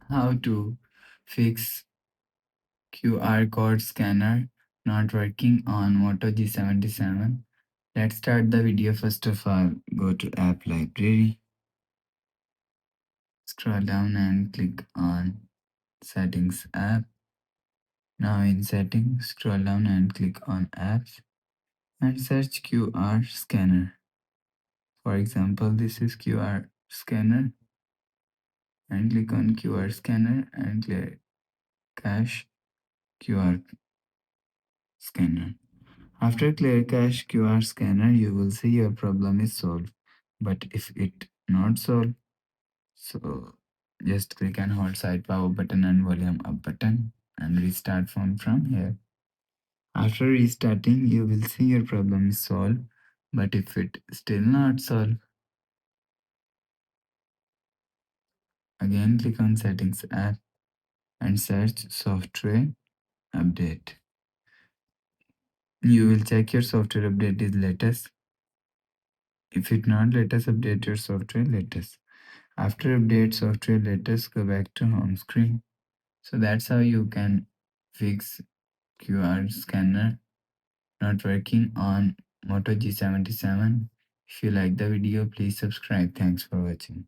how to fix QR code scanner not working on Moto G77. Let's start the video. First of all, go to app library, scroll down and click on settings app. Now in settings, scroll down and click on apps and search QR scanner. For example, this is QR scanner, and click on QR scanner and clear cache QR scanner. After clear cache QR scanner, you will see your problem is solved. But if it not solved, so just click and hold side power button and volume up button and restart phone from here. After restarting, you will see your problem is solved. But if it still not solved, again click on settings app and search software update. You will check your software update is latest. If it not latest, update your software latest. After update software latest, go back to home screen. So that's how you can fix QR scanner not working on Moto G77. If you like the video, please subscribe. Thanks for watching.